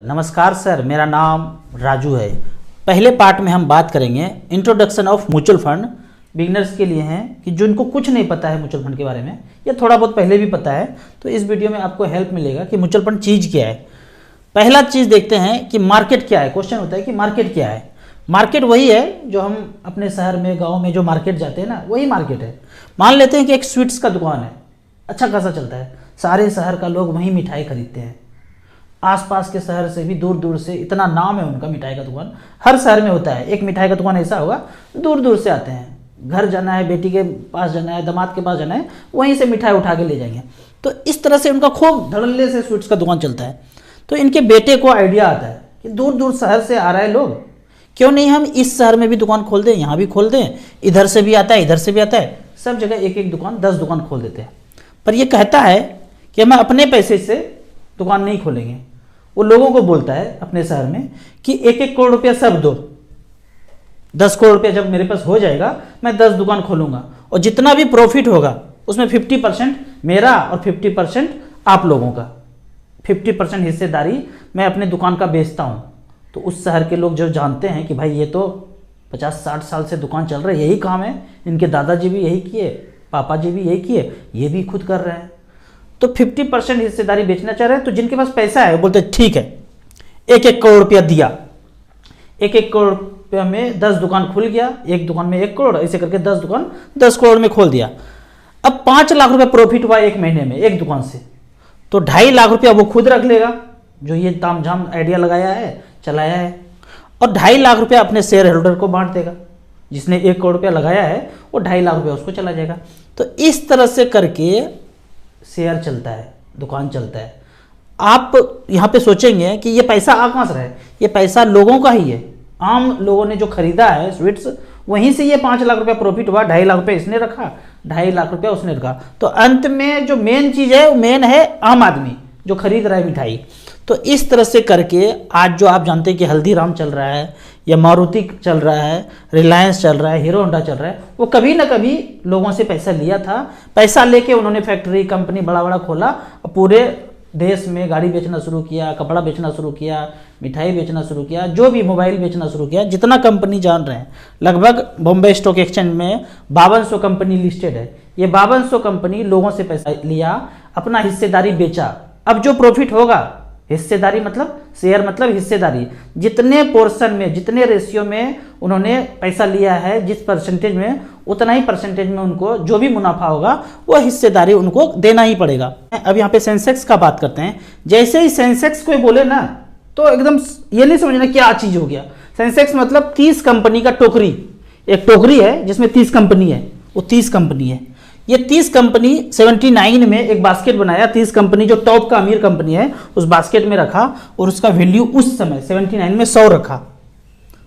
नमस्कार सर, मेरा नाम राजू है। पहले पार्ट में हम बात करेंगे introduction of mutual fund. Beginners के लिए हैं कि जिनको कुछ नहीं पता है म्यूचुअल फंड के बारे में या थोड़ा बहुत पहले भी पता है, तो इस वीडियो में आपको हेल्प मिलेगा कि म्यूचुअल फंड चीज़ क्या है। पहला चीज़ देखते हैं कि मार्केट क्या है। क्वेश्चन होता है कि मार्केट क्या है। मार्केट वही है जो हम अपने शहर में, गाँव में जो मार्केट जाते हैं ना, वही मार्केट है। मान लेते हैं कि एक स्वीट्स का दुकान है, अच्छा खासा चलता है, सारे शहर का लोग वहीं मिठाई खरीदते हैं। आसपास के शहर से भी, दूर दूर से, इतना नाम है उनका मिठाई का दुकान, हर शहर में होता है एक मिठाई का दुकान ऐसा होगा। दूर दूर से आते हैं, घर जाना है, बेटी के पास जाना है, दामाद के पास जाना है, वहीं से मिठाई उठा के ले जाएंगे। तो इस तरह से उनका खूब धड़ल्ले से स्वीट्स का दुकान चलता है। तो इनके बेटे को आइडिया आता है कि दूर दूर शहर से आ रहा है लोग, क्यों नहीं हम इस शहर में भी दुकान खोल दें, यहाँ भी खोल दें, इधर से भी आता है, इधर से भी आता है, सब जगह एक एक दुकान, 10 दुकान खोल देते हैं। पर ये कहता है कि हम अपने पैसे से दुकान नहीं खोलेंगे। वो लोगों को बोलता है अपने शहर में कि 1-1 करोड़ रुपया सब दो, 10 करोड़ रुपया जब मेरे पास हो जाएगा मैं 10 दुकान खोलूंगा, और जितना भी प्रॉफिट होगा उसमें 50% मेरा और 50% आप लोगों का, 50% हिस्सेदारी मैं अपने दुकान का बेचता हूँ। तो उस शहर के लोग जो जानते हैं कि भाई ये तो 50-60 साल से दुकान चल रहा है, यही काम है, इनके दादाजी भी यही किए, पापा जी भी यही किए, ये भी खुद कर रहे हैं, तो 50% हिस्सेदारी बेचना चाह रहे हैं। तो जिनके पास पैसा है वो बोलते हैं ठीक है, 1-1 करोड़ रुपया दिया, 1-1 करोड़ रुपया में 10 दुकान खुल गया, एक दुकान में 1 करोड़, ऐसे करके 10 दुकान 10 करोड़ में खोल दिया। अब 5 लाख रुपया प्रॉफिट हुआ एक महीने में एक दुकान से, तो 2.5 लाख रुपया वो खुद रख लेगा जो ये तामझाम आइडिया लगाया है, चलाया है, और 2.5 लाख रुपया अपने शेयर होल्डर को बांट देगा। जिसने 1 करोड़ रुपया लगाया है वो 2.5 लाख रुपया उसको चला जाएगा। तो इस तरह से करके शेयर चलता है, दुकान चलता है। आप यहाँ पे सोचेंगे कि ये पैसा आ कहाँ से रहा है, ये पैसा लोगों का ही है। आम लोगों ने जो खरीदा है स्वीट्स, वहीं से ये 5 लाख रुपया प्रॉफिट हुआ, 2.5 लाख रुपया इसने रखा, 2.5 लाख रुपया उसने रखा। तो अंत में जो मेन चीज़ है वो मेन है आम आदमी जो खरीद रहा है मिठाई। तो इस तरह से करके आज जो आप जानते हैं कि हल्दीराम चल रहा है, या मारुति चल रहा है, रिलायंस चल रहा है, हीरो होंडा चल रहा है, वो कभी ना कभी लोगों से पैसा लिया था। पैसा लेके उन्होंने फैक्ट्री, कंपनी बड़ा बड़ा खोला, पूरे देश में गाड़ी बेचना शुरू किया, कपड़ा बेचना शुरू किया, मिठाई बेचना शुरू किया, जो भी मोबाइल बेचना शुरू किया। जितना कंपनी जान रहे हैं, लगभग बॉम्बे स्टॉक एक्सचेंज में 5200 कंपनी लिस्टेड है। ये 5200 कंपनी लोगों से पैसा लिया, अपना हिस्सेदारी बेचा। अब जो प्रॉफिट होगा, हिस्सेदारी मतलब शेयर मतलब हिस्सेदारी, जितने पोर्शन में, जितने रेशियो में उन्होंने पैसा लिया है, जिस परसेंटेज में, उतना ही परसेंटेज में उनको जो भी मुनाफा होगा वो हिस्सेदारी उनको देना ही पड़ेगा। अब यहाँ पे सेंसेक्स का बात करते हैं। जैसे ही सेंसेक्स कोई बोले ना, तो एकदम ये नहीं समझना क्या चीज हो गया। सेंसेक्स मतलब 30 कंपनी का टोकरी, एक टोकरी है जिसमें 30 कंपनी है, वो 30 कंपनी है। ये 30 कंपनी 79 में एक बास्केट बनाया, 30 कंपनी जो टॉप का अमीर कंपनी है उस बास्केट में रखा, और उसका वैल्यू उस समय 79 में 100 रखा।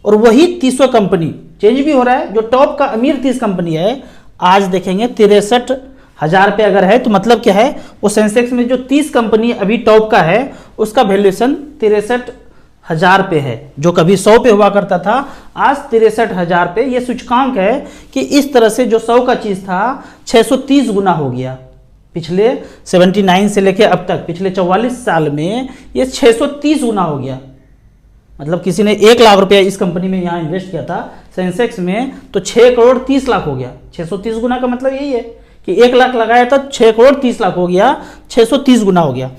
और वही 30 कंपनी चेंज भी हो रहा है, जो टॉप का अमीर 30 कंपनी है आज देखेंगे 63,000 पे अगर है, तो मतलब क्या है, वो सेंसेक्स में जो 30 कंपनी अभी टॉप का है उसका वैल्यूएशन 63,000 पे है, जो कभी 100 पे हुआ करता था, आज 63,000 पे। ये सूचकांक है कि इस तरह से जो 100 का चीज था 630 गुना हो गया। पिछले 79 से लेके अब तक, पिछले 44 साल में ये 630 गुना हो गया। मतलब किसी ने 1 लाख रुपया इस कंपनी में यहाँ इन्वेस्ट किया था सेंसेक्स में, तो 6 करोड़ 30 लाख हो गया। 630 गुना का मतलब यही है कि 1 लाख लगाया था, 6 करोड़ 30 लाख हो गया, 630 गुना हो गया।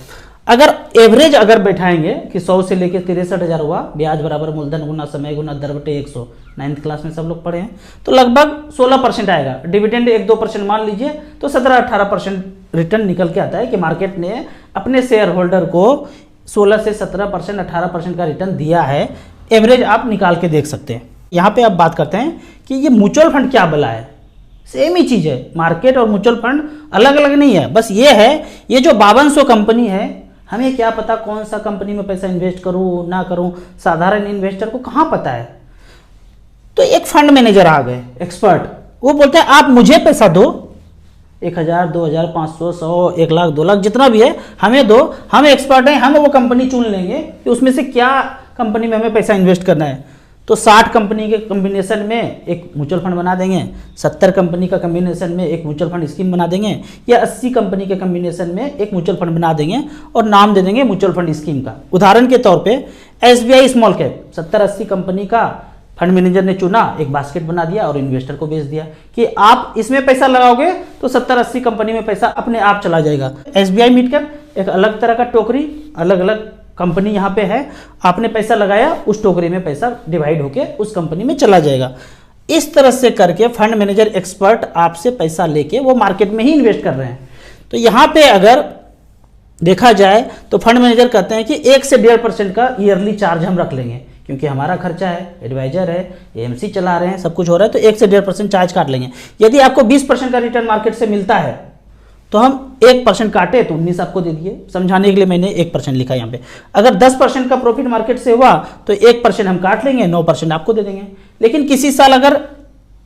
अगर एवरेज अगर बैठाएंगे कि 100 से लेकर 63,000 हुआ, ब्याज बराबर मूलधन गुना समय गुना दर बटे 100, 9th क्लास में सब लोग पढ़े हैं, तो लगभग 16% आएगा। डिविडेंड 1-2% मान लीजिए, तो 17-18% रिटर्न निकल के आता है कि मार्केट ने अपने शेयर होल्डर को 16 से 17%, 18% का रिटर्न दिया है। एवरेज आप निकाल के देख सकते हैं। यहाँ पे आप बात करते हैं कि ये म्यूचुअल फंड क्या भला है। सेम ही चीज़ है, मार्केट और म्यूचुअल फंड अलग अलग नहीं है। बस ये है, ये जो 5200 कंपनी है, हमें क्या पता कौन सा कंपनी में पैसा इन्वेस्ट करूं ना करूं, साधारण इन्वेस्टर को कहां पता है। तो एक फंड मैनेजर आ गए, एक्सपर्ट, वो बोलते हैं आप मुझे पैसा दो, 1,000, 2,000, 500, 100, 1 लाख, 2 लाख, जितना भी है हमें दो, हम एक्सपर्ट हैं, हम वो कंपनी चुन लेंगे कि उसमें से क्या कंपनी में हमें पैसा इन्वेस्ट करना है। तो 60 कंपनी के कम्बिनेशन में एक म्यूचुअल फंड बना देंगे, 70 कंपनी का कम्बिनेशन में एक म्यूचुअल फंड स्कीम बना देंगे, या 80 कंपनी के कम्बिनेशन में एक म्यूचुअल फंड बना देंगे और नाम दे देंगे म्यूचुअल फंड स्कीम का। उदाहरण के तौर पे SBI स्मॉल कैप 70-80 कंपनी का फंड मैनेजर ने चुना, एक बास्केट बना दिया और इन्वेस्टर को बेच दिया कि आप इसमें पैसा लगाओगे तो 70-80 कंपनी में पैसा अपने आप चला जाएगा। SBI मिड कैप एक अलग तरह का टोकरी, अलग अलग कंपनी यहाँ पे है, आपने पैसा लगाया, उस टोकरी में पैसा डिवाइड होके उस कंपनी में चला जाएगा। इस तरह से करके फंड मैनेजर एक्सपर्ट आपसे पैसा लेके वो मार्केट में ही इन्वेस्ट कर रहे हैं। तो यहाँ पे अगर देखा जाए तो फंड मैनेजर कहते हैं कि 1 से 1.5% का ईयरली चार्ज हम रख लेंगे, क्योंकि हमारा खर्चा है, एडवाइजर है, AMC चला रहे हैं, सब कुछ हो रहा है, तो 1 से 1.5% चार्ज काट लेंगे। यदि आपको 20% का रिटर्न मार्केट से मिलता है तो हम 1% काटे तो 19 आपको दे दिए। समझाने के लिए मैंने 1% लिखा यहाँ पे। अगर 10% का प्रॉफिट मार्केट से हुआ तो 1% हम काट लेंगे, 9% आपको दे देंगे। लेकिन किसी साल अगर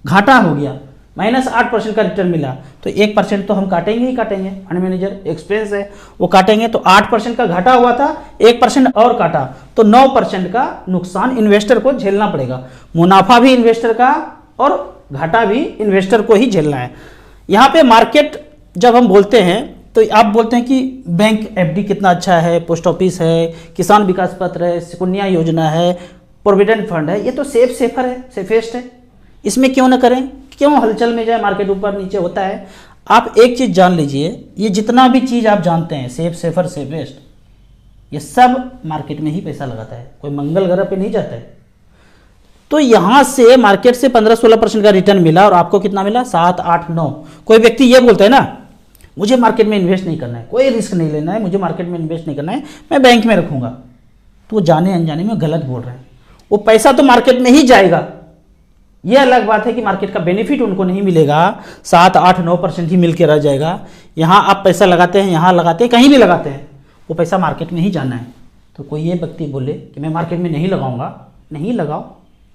घाटा हो गया, -8% का रिटर्न मिला, तो 1% तो हम काटेंगे ही काटेंगे। फंड मैनेजर एक्सपेंस है वो काटेंगे। तो 8% का घाटा हुआ था, 1% और काटा तो 9% का नुकसान इन्वेस्टर को झेलना पड़ेगा। मुनाफा भी इन्वेस्टर का और घाटा भी इन्वेस्टर को ही झेलना है। यहाँ पे मार्केट जब हम बोलते हैं तो आप बोलते हैं कि बैंक FD कितना अच्छा है, पोस्ट ऑफिस है, किसान विकास पत्र है, सुकन्या योजना है, प्रोविडेंट फंड है, ये तो सेफर है, सेफेस्ट है, इसमें क्यों ना करें, क्यों हलचल में जाए, मार्केट ऊपर नीचे होता है। आप एक चीज़ जान लीजिए, ये जितना भी चीज़ आप जानते हैं, सेफर, सेफेस्ट, ये सब मार्केट में ही पैसा लगाता है, कोई मंगल ग्रह पे नहीं जाता है। तो यहाँ से मार्केट से 15-16% का रिटर्न मिला और आपको कितना मिला, 7, 8, 9। कोई व्यक्ति ये बोलता है ना, मुझे मार्केट में इन्वेस्ट नहीं करना है, कोई रिस्क नहीं लेना है, मुझे मार्केट में इन्वेस्ट नहीं करना है, मैं बैंक में रखूंगा, तो वो जाने अनजाने में गलत बोल रहे हैं। वो पैसा तो मार्केट में ही जाएगा, ये अलग बात है कि मार्केट का बेनिफिट उनको नहीं मिलेगा, 7, 8, 9% ही मिल के रह जाएगा। यहाँ आप पैसा लगाते हैं, यहाँ लगाते हैं, कहीं भी लगाते हैं, वो पैसा मार्केट में ही जाना है। तो कोई ये व्यक्ति बोले कि मैं मार्केट में नहीं लगाऊंगा, नहीं लगाओ।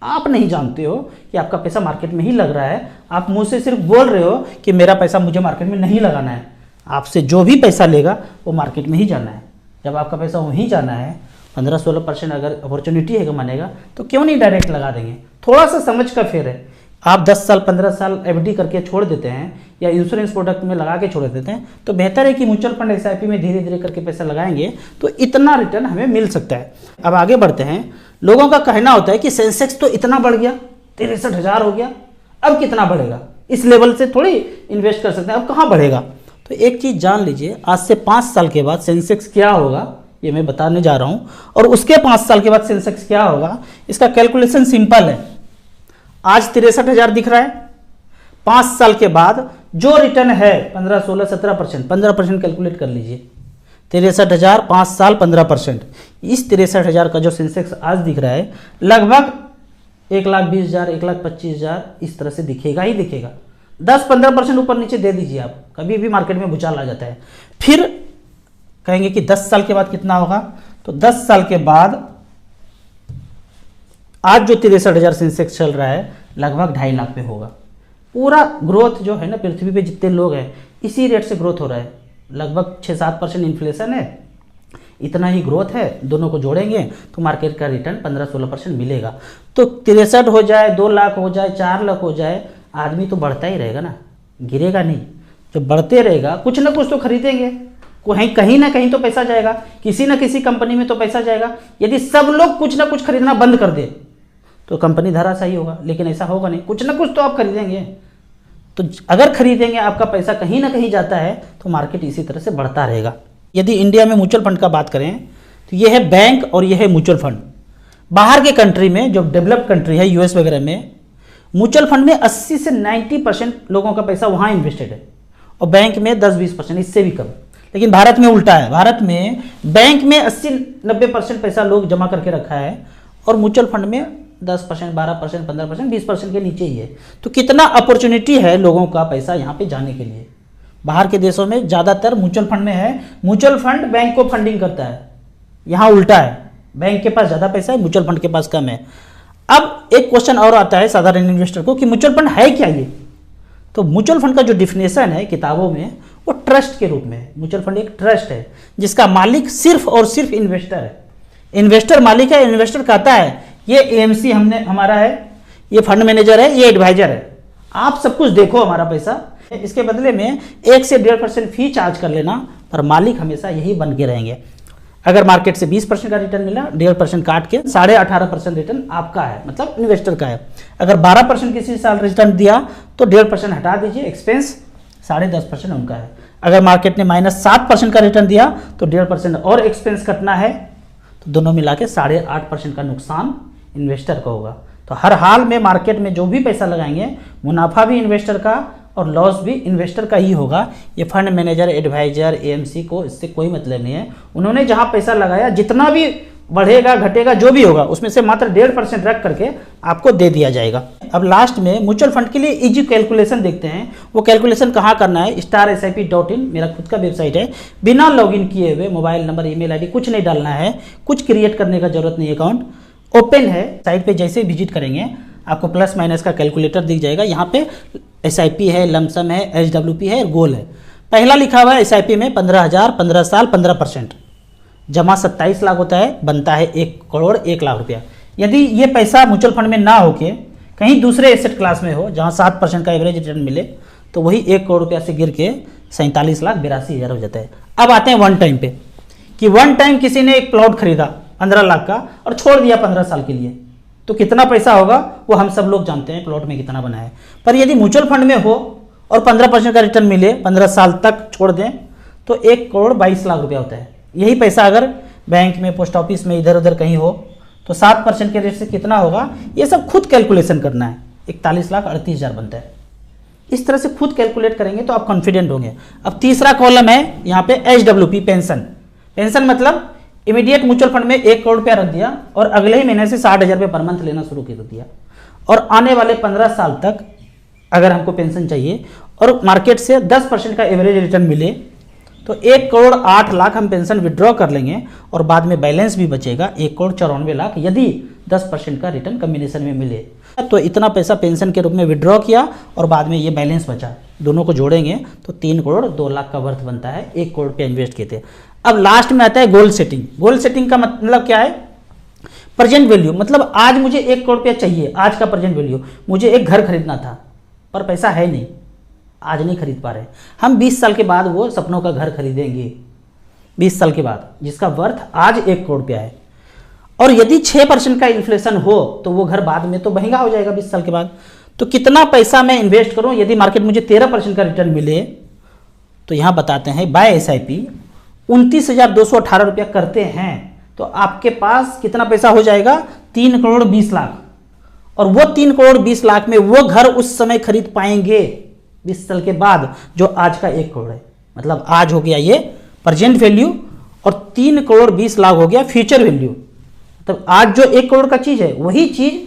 आप नहीं जानते हो कि आपका पैसा मार्केट में ही लग रहा है, आप मुंह से सिर्फ बोल रहे हो कि मेरा पैसा मुझे मार्केट में नहीं लगाना है। आपसे जो भी पैसा लेगा वो मार्केट में ही जाना है। जब आपका पैसा वहीं जाना है, 15-16% अगर अपॉर्चुनिटी है मानेगा, तो क्यों नहीं डायरेक्ट लगा देंगे। थोड़ा सा समझ का फेर है। आप 10 साल 15 साल FD करके छोड़ देते हैं या इंश्योरेंस प्रोडक्ट में लगा के छोड़ देते हैं, तो बेहतर है कि म्यूचुअल फंड SIP में धीरे धीरे करके पैसा लगाएंगे तो इतना रिटर्न हमें मिल सकता है। अब आगे बढ़ते हैं। लोगों का कहना होता है कि सेंसेक्स तो इतना बढ़ गया, 63,000 हो गया, अब कितना बढ़ेगा, इस लेवल से थोड़ी इन्वेस्ट कर सकते हैं, अब कहाँ बढ़ेगा। तो एक चीज़ जान लीजिए, आज से 5 साल के बाद सेंसेक्स क्या होगा ये मैं बताने जा रहा हूँ, और उसके 5 साल के बाद सेंसेक्स क्या होगा, इसका कैलकुलेशन सिंपल है। आज 63,000 दिख रहा है, 5 साल के बाद जो रिटर्न है 15, 16, 17%, 15% कैलकुलेट कर लीजिए। 63,000 5 साल 15%, इस 63,000 का जो सेंसेक्स आज दिख रहा है लगभग 1,20,000, 1,25,000 इस तरह से दिखेगा ही दिखेगा। 10-15% ऊपर नीचे दे दीजिए आप, कभी भी मार्केट में भूचाल आ जाता है। फिर कहेंगे कि 10 साल के बाद कितना होगा, तो 10 साल के बाद आज जो 63,000 सेंसेक्स चल रहा है लगभग 2.5 लाख पे होगा। पूरा ग्रोथ जो है ना, पृथ्वी पे जितने लोग हैं इसी रेट से ग्रोथ हो रहा है। लगभग 6-7% इन्फ्लेशन है, इतना ही ग्रोथ है, दोनों को जोड़ेंगे तो मार्केट का रिटर्न 15-16% मिलेगा। तो 63 हो जाए, 2 लाख हो जाए, 4 लाख हो जाए, आदमी तो बढ़ता ही रहेगा ना, गिरेगा नहीं। जब बढ़ते रहेगा कुछ ना कुछ तो खरीदेंगे, कहीं ना कहीं तो पैसा जाएगा, किसी ना किसी कंपनी में तो पैसा जाएगा। यदि सब लोग कुछ ना कुछ खरीदना बंद कर दे तो कंपनी धराशायी होगा, लेकिन ऐसा होगा नहीं, कुछ ना कुछ तो आप खरीदेंगे। तो अगर खरीदेंगे, आपका पैसा कहीं ना कहीं जाता है तो मार्केट इसी तरह से बढ़ता रहेगा। यदि इंडिया में म्यूचुअल फंड का बात करें तो ये है बैंक और ये है म्यूचुअल फंड। बाहर के कंट्री में, जो डेवलप्ड कंट्री है US वगैरह में, म्यूचुअल फंड में 80 से 90% लोगों का पैसा वहाँ इन्वेस्टेड है और बैंक में 10-20%, इससे भी कम। लेकिन भारत में उल्टा है, भारत में बैंक में 80-90% पैसा लोग जमा करके रखा है और म्यूचुअल फंड में 10%, 12%, 15%, 20% के नीचे ही है। तो कितना अपॉर्चुनिटी है लोगों का पैसा यहाँ पे जाने के लिए। बाहर के देशों में ज़्यादातर म्यूचुअल फंड में है, म्यूचुअल फंड बैंक को फंडिंग करता है, यहाँ उल्टा है, बैंक के पास ज़्यादा पैसा है, म्यूचुअल फंड के पास कम है। अब एक क्वेश्चन और आता है साधारण इन्वेस्टर को कि म्यूचुअल फंड है क्या ये। तो म्यूचुअल फंड का जो डिफिनेशन है किताबों में, वो ट्रस्ट के रूप में है। म्यूचुअल फंड एक ट्रस्ट है जिसका मालिक सिर्फ और सिर्फ इन्वेस्टर है। इन्वेस्टर मालिक है। इन्वेस्टर कहता है ये एएमसी हमने हमारा है, ये फंड मैनेजर है, ये एडवाइजर है। आप सब कुछ देखो हमारा पैसा, इसके बदले में 1 से 1.5% फी चार्ज कर लेना, पर मालिक हमेशा यही बन के रहेंगे। अगर मार्केट से 20% का रिटर्न मिला, 1.5% काट के 18.5% रिटर्न आपका है, मतलब इन्वेस्टर का है। अगर 12% किसी साल रिटर्न दिया तो 1.5% हटा दीजिए, एक्सपेंस 10.5% उनका है। अगर मार्केट ने -7% का रिटर्न दिया तो 1.5% और एक्सपेंस कटना है, तो दोनों मिला के 8.5% का नुकसान इन्वेस्टर का होगा। तो हर हाल में मार्केट में जो भी पैसा लगाएंगे, मुनाफा भी इन्वेस्टर का और लॉस भी इन्वेस्टर का ही होगा। ये फंड मैनेजर, एडवाइजर, एएमसी को इससे कोई मतलब नहीं है। उन्होंने जहां पैसा लगाया, जितना भी बढ़ेगा घटेगा जो भी होगा, उसमें से मात्र 1.5% रख करके आपको दे दिया जाएगा। अब लास्ट में म्यूचुअल फंड के लिए इजी कैलकुलेशन देखते हैं। वो कैलकुलेशन कहाँ करना है, StarSIP.in मेरा खुद का वेबसाइट है। बिना लॉगिन किए हुए मोबाइल नंबर, ईमेल आईडी कुछ नहीं डालना है, कुछ क्रिएट करने का जरूरत नहीं है। अकाउंट ओपन है, साइट पे जैसे विजिट करेंगे आपको प्लस माइनस का कैलकुलेटर दिख जाएगा। यहाँ पे SIP है, लमसम है, HWP है और गोल है। पहला लिखा हुआ है SIP में 15,000, 15 साल, 15%, जमा 27 लाख होता है, बनता है 1 करोड़ 1 लाख रुपया। यदि ये पैसा म्यूचुअल फंड में ना होके कहीं दूसरे एसेट क्लास में हो, जहाँ 7% का एवरेज रिटर्न मिले, तो वही 1 करोड़ रुपया से गिर के 47,82,000 हो जाता है। अब आते हैं वन टाइम पे, कि वन टाइम किसी ने एक प्लॉट खरीदा 15 लाख का और छोड़ दिया 15 साल के लिए, तो कितना पैसा होगा वो हम सब लोग जानते हैं, प्लॉट में कितना बना है। पर यदि म्यूचुअल फंड में हो और 15% का रिटर्न मिले, 15 साल तक छोड़ दें, तो 1 करोड़ 22 लाख रुपया होता है। यही पैसा अगर बैंक में, पोस्ट ऑफिस में, इधर उधर कहीं हो, तो 7% के रेट से कितना होगा, ये सब खुद कैलकुलेशन करना है। 41,38,000 बनता है। इस तरह से खुद कैलकुलेट करेंगे तो आप कॉन्फिडेंट होंगे। अब तीसरा कॉलम है यहाँ पे HWP, पेंशन। पेंशन मतलब इमीडिएट म्यूचुअल फंड में 1 करोड़ रुपया रख दिया और अगले ही महीने से 60,000 रुपये पर मंथ लेना शुरू कर दिया, और आने वाले 15 साल तक अगर हमको पेंशन चाहिए और मार्केट से 10% का एवरेज रिटर्न मिले, तो 1 करोड़ 8 लाख हम पेंशन विड्रॉ कर लेंगे और बाद में बैलेंस भी बचेगा 1 करोड़ 94 लाख, यदि 10% का रिटर्न कम्बिनेशन में मिले। तो इतना पैसा पेंशन के रूप में विड्रॉ किया और बाद में ये बैलेंस बचा, दोनों को जोड़ेंगे तो 3 करोड़ 2 लाख का वर्थ बनता है, 1 करोड़ पे इन्वेस्ट किए थे। अब लास्ट में आता है गोल सेटिंग। गोल सेटिंग का मतलब क्या है, प्रेजेंट वैल्यू, मतलब आज मुझे 1 करोड़ रुपया चाहिए, आज का प्रेजेंट वैल्यू। मुझे एक घर खरीदना था पर पैसा है नहीं, आज नहीं खरीद पा रहे, हम 20 साल के बाद वो सपनों का घर खरीदेंगे, 20 साल के बाद, जिसका वर्थ आज 1 करोड़ रुपया है। और यदि 6% का इन्फ्लेशन हो तो वो घर बाद में तो महंगा हो जाएगा 20 साल के बाद। तो कितना पैसा मैं इन्वेस्ट करूं, यदि मार्केट मुझे 13% का रिटर्न मिले, तो यहां बताते हैं बाय SIP 29,218 रुपया करते हैं, तो आपके पास कितना पैसा हो जाएगा, 3 करोड़ 20 लाख। और वो 3 करोड़ 20 लाख में वो घर उस समय खरीद पाएंगे 20 साल के बाद, जो आज का 1 करोड़ है। मतलब आज हो गया ये प्रेजेंट वैल्यू और 3 करोड़ 20 लाख हो गया फ्यूचर वैल्यू। तब आज जो 1 करोड़ का चीज है, वही चीज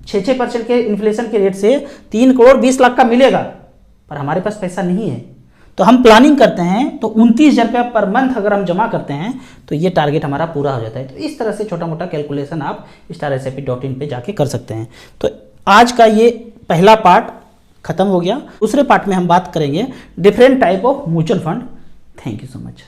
6% के इन्फ्लेशन के रेट से 3 करोड़ 20 लाख का मिलेगा, पर हमारे पास पैसा नहीं है। तो हम प्लानिंग करते हैं तो 29,000 रुपया पर मंथ अगर हम जमा करते हैं तो ये टारगेट हमारा पूरा हो जाता है। तो इस तरह से छोटा मोटा कैलकुलेशन आप StarSIP.in पे जाके कर सकते हैं। तो आज का ये पहला पार्ट खत्म हो गया। दूसरे पार्ट में हम बात करेंगे different type of mutual fund. Thank you so much.